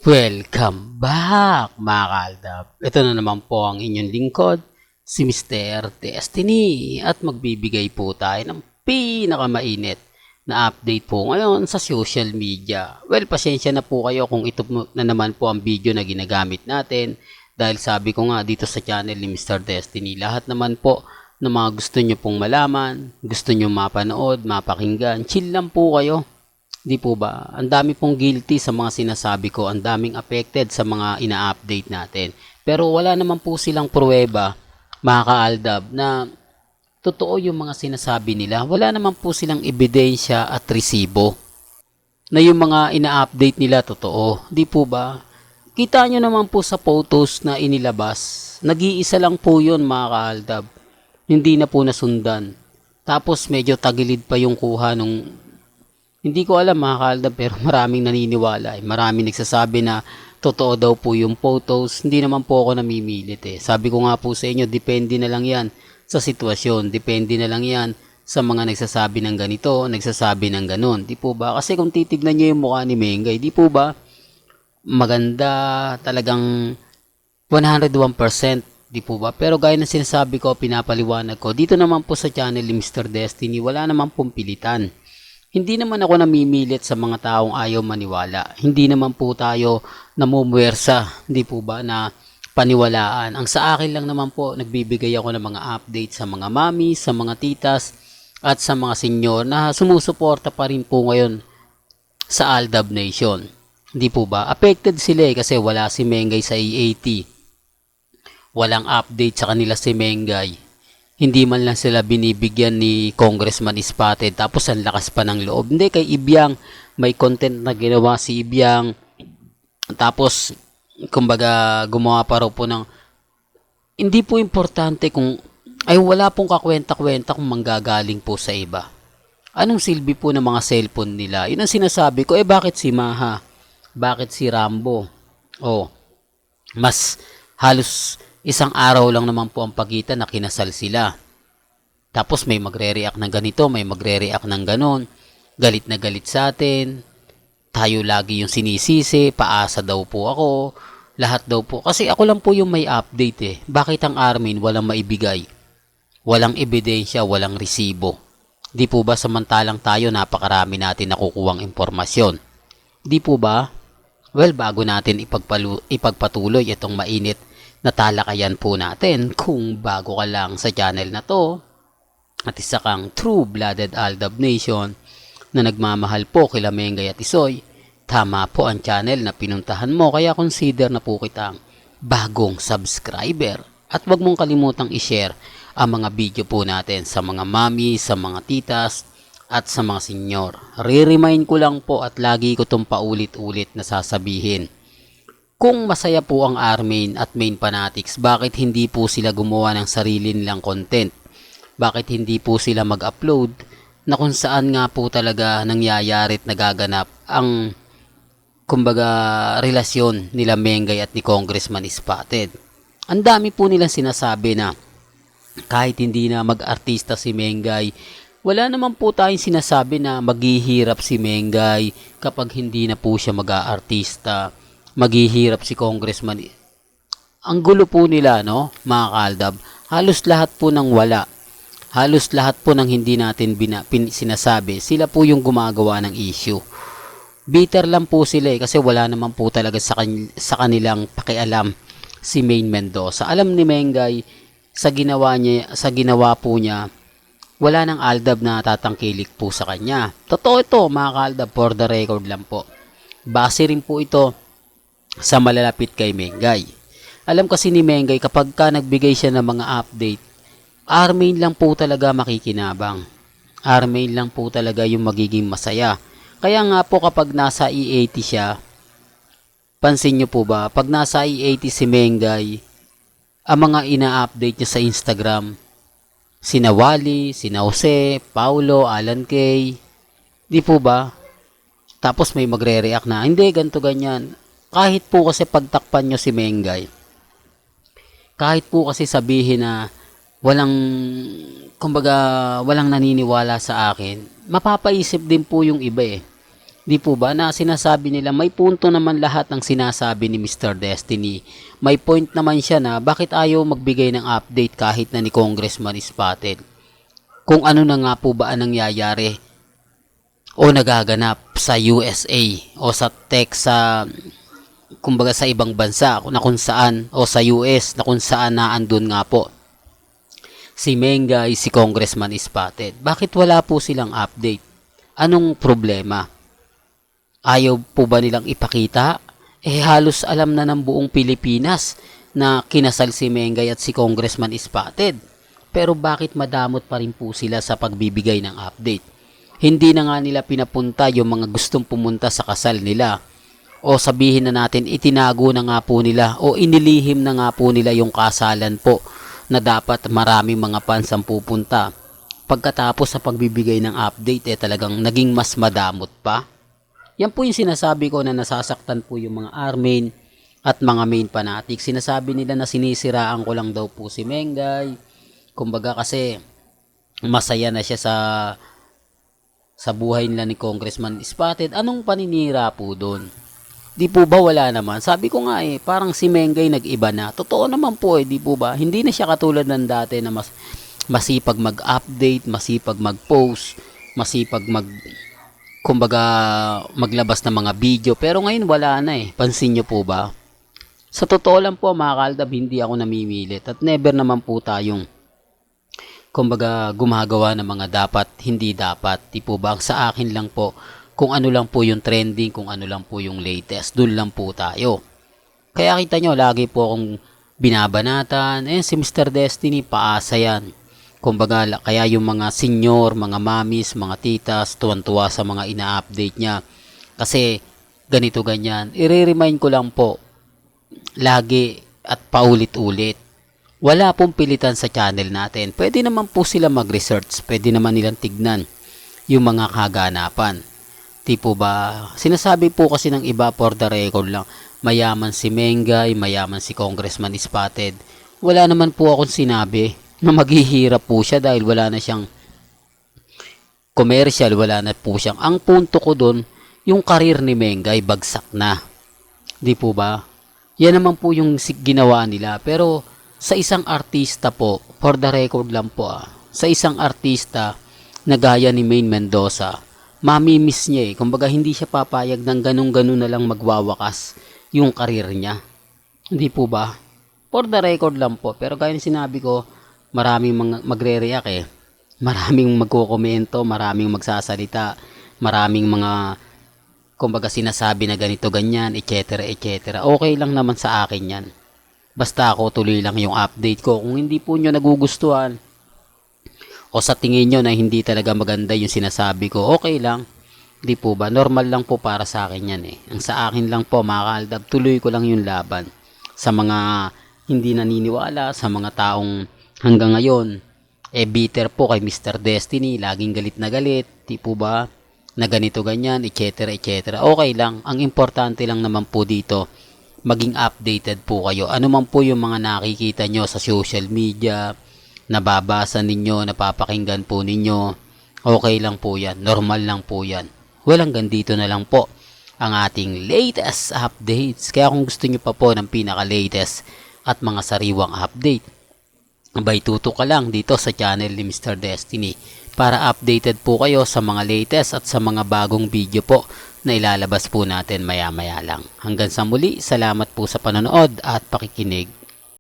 Welcome back mga kaaldab. Ito na naman po ang inyong lingkod, si Mr. Destiny at magbibigay po tayo ng pinakamainit na update po ngayon sa social media. Well, pasensya na po kayo kung ito na naman po ang video na ginagamit natin dahil sabi ko nga dito sa channel ni Mr. Destiny, lahat naman po ng mga gusto nyo pong malaman, gusto nyo mapanood, mapakinggan, chill lang po kayo. Di po ba? Ang dami pong guilty sa mga sinasabi ko, ang daming affected sa mga ina-update natin. Pero wala naman po silang pruweba, mga kaaldab, na totoo yung mga sinasabi nila. Wala naman po silang ebidensya at resibo na yung mga ina-update nila totoo. Di po ba? Kita nyo naman po sa photos na inilabas. Nag-iisa lang po yun, mga kaaldab. Hindi na po nasundan. Tapos medyo tagilid pa yung kuha nung hindi ko alam mga kaaldab pero maraming naniniwala. Maraming nagsasabi na totoo daw po yung photos. Hindi naman po ako namimilit eh. Sabi ko nga po sa inyo, depende na lang yan sa sitwasyon. Depende na lang yan sa mga nagsasabi ng ganito, nagsasabi ng ganon. Di po ba? Kasi kung titignan nyo yung mukha ni Mengay, di po ba? Maganda talagang 101%. Di po ba? Pero gaya ng sinasabi ko, pinapaliwanag ko, dito naman po sa channel ni Mr. Destiny, wala naman pong pilitan. Hindi naman ako namimilit sa mga taong ayaw maniwala. Hindi naman po tayo namumuwersa, hindi po ba, na paniwalaan. Ang sa akin lang naman po, nagbibigay ako ng mga update sa mga mami, sa mga titas, at sa mga senyor na sumusuporta pa rin po ngayon sa Aldab Nation. Hindi po ba? Affected sila kasi wala si Mengay sa EAT. Walang update sa kanila si Mengay. Hindi man lang sila binibigyan ni Congressman Spotted tapos ang lakas pa ng loob. Hindi, kay Ibyang may content na ginawa si Ibyang tapos kumbaga gumawa pa raw po ng hindi po importante kung ay wala pong kakwenta-kwenta kung manggagaling po sa iba. Anong silbi po ng mga cellphone nila? Yun ang sinasabi ko, bakit si Maha? Bakit si Rambo? Oh, mas halos isang araw lang naman po ang pagitan na kinasal sila. Tapos may magre-react ng ganito, may magre-react ng ganon. Galit na galit sa atin. Tayo lagi yung sinisisi, paasa daw po ako. Lahat daw po. Kasi ako lang po yung may update eh. Bakit ang Armin walang maibigay? Walang ebidensya, walang resibo. Di po ba samantalang tayo napakarami natin nakukuhang impormasyon? Di po ba? Well, bago natin ipagpatuloy itong mainit na talakayan po natin, kung bago ka lang sa channel na to at isa kang true-blooded Aldab Nation na nagmamahal po kila Mengay at Isoy, tama po ang channel na pinuntahan mo, kaya consider na po kitang bagong subscriber. At wag mong kalimutang i-share ang mga video po natin sa mga mami, sa mga titas, at sa mga senyor. Re-remind ko lang po at lagi ko itong paulit-ulit na sasabihin. Kung masaya po ang Armin at Main Fanatics, bakit hindi po sila gumawa ng sarili nilang content? Bakit hindi po sila mag-upload na kung saan nga po talaga nangyayari at nagaganap ang kumbaga relasyon nila Mengay at ni Congressman Spotted? Ang dami po nilang sinasabi na kahit hindi na mag-artista si Mengay, wala naman po tayong sinasabi na maghihirap si Mengay kapag hindi na po siya mag-aartista. Maghihirap si Congressman. Ang gulo po nila, no, mga kaaldab. Halos lahat po ng wala. Halos lahat po ng hindi natin sinasabi. Sila po yung gumagawa ng issue. Bitter lang po sila kasi wala naman po talaga sa kanilang pakialam si Main Mendoza. Alam ni Mengay sa ginawa po niya, wala nang Aldab na tatangkilik po sa kanya. Totoo ito, mga kaaldab, for the record lang po. Base rin po ito sa malalapit kay Mengay. Alam kasi ni Mengay kapag ka nagbigay siya ng mga update, Armin lang po talaga makikinabang. Armin lang po talaga yung magiging masaya. Kaya nga po kapag nasa E80 siya, pansin nyo po ba, pag nasa E80 si Mengay, ang mga ina-update niya sa Instagram, sina Wally, sina Jose, Paulo, Alan Kay, di po ba? Tapos may magre-react na, hindi, ganto ganyan. Kahit po kasi pagtakpan nyo si Mengay, kahit po kasi sabihin na walang, kumbaga, walang naniniwala sa akin, mapapaisip din po yung iba eh. Di po ba na sinasabi nila may punto naman lahat ng sinasabi ni Mr. Destiny. May point naman siya na bakit ayaw magbigay ng update kahit na ni Congressman Spotted. Kung ano na nga po ba ang nangyayari o nagaganap sa USA o sa kumbaga sa ibang bansa na kung saan o sa US na kung saan naandun nga po si Mengay, si Congressman Spotted. Bakit wala po silang update? Anong problema? Ayaw po ba nilang ipakita? Halos alam na ng buong Pilipinas na kinasal si Mengay at si Congressman Spotted. Pero bakit madamot pa rin po sila sa pagbibigay ng update? Hindi na nga nila pinapunta yung mga gustong pumunta sa kasal nila. O sabihin na natin, itinago na nga po nila o inilihim na nga po nila yung kasalan po na dapat maraming mga fans ang pupunta. Pagkatapos sa pagbibigay ng update, talagang naging mas madamot pa. Yan po yung sinasabi ko na nasasaktan po yung mga ARMAIN at mga main fanatics. Sinasabi nila na sinisiraan ko lang daw po si Mengay. Kumbaga kasi masaya na siya sa buhay nila ni Congressman Spotted. Anong paninira po doon? Di po ba wala naman? Sabi ko nga parang si Mengay nag-iba na. Totoo naman po di po ba? Hindi na siya katulad ng dati na masipag mag-update, masipag mag-post, masipag kumbaga maglabas ng mga video, pero ngayon wala na Pansin nyo po ba? Sa totoo lang po mga kaaldab, hindi ako namimilit at never naman po tayong kumbaga gumagawa ng mga dapat, hindi dapat. Di po ba? Sa akin lang po, kung ano lang po yung trending, kung ano lang po yung latest, dun lang po tayo. Kaya kita nyo, lagi po akong binabanatan, si Mr. Destiny, paasa yan. Kumbaga, kaya yung mga senior, mga mamis, mga titas, tuwan-tuwa sa mga ina-update niya. Kasi, ganito ganyan. I-remind ko lang po, lagi at paulit-ulit. Wala pong pilitan sa channel natin. Pwede naman po sila mag-research. Pwede naman nilang tignan yung mga kaganapan. Tipo ba, sinasabi po kasi ng iba for the record lang, mayaman si Mengay, mayaman si Congressman Spotted. Wala naman po akong sinabi na maghihirap po siya dahil wala na siyang commercial, wala na po siyang. Ang punto ko doon, yung karir ni Mengay bagsak na. Di po ba? Yan naman po yung ginawa nila. Pero sa isang artista po, for the record lang po sa isang artista na gaya ni Maine Mendoza, mamimiss niya Kumbaga hindi siya papayag ng ganun-ganun na lang magwawakas yung karir niya. Hindi po ba? For the record lang po. Pero gaya ng sinabi ko, maraming magre-react Maraming magkokomento, maraming magsasalita, maraming mga kumbaga sinasabi na ganito ganyan, etc. etc. Okay lang naman sa akin yan. Basta ako tuloy lang yung update ko. Kung hindi po nyo nagugustuhan o sa tingin nyo na hindi talaga maganda yung sinasabi ko, okay lang. Di po ba? Normal lang po para sa akin yan Ang sa akin lang po mga kaaldab, tuloy ko lang yung laban. Sa mga hindi naniniwala, sa mga taong hanggang ngayon, bitter po kay Mr. Destiny, laging galit na galit, di po ba? Na ganito ganyan, etc. etc. Okay lang. Ang importante lang naman po dito, maging updated po kayo. Ano man po yung mga nakikita nyo sa social media, nababasa ninyo, napapakinggan po ninyo, okay lang po yan. Normal lang po yan. Walang gandito na lang po ang ating latest updates. Kaya kung gusto nyo pa po ng pinaka-latest at mga sariwang update, abay tutok ka lang dito sa channel ni Mr. Destiny para updated po kayo sa mga latest at sa mga bagong video po na ilalabas po natin maya-maya lang. Hanggang sa muli, salamat po sa panonood at pakikinig.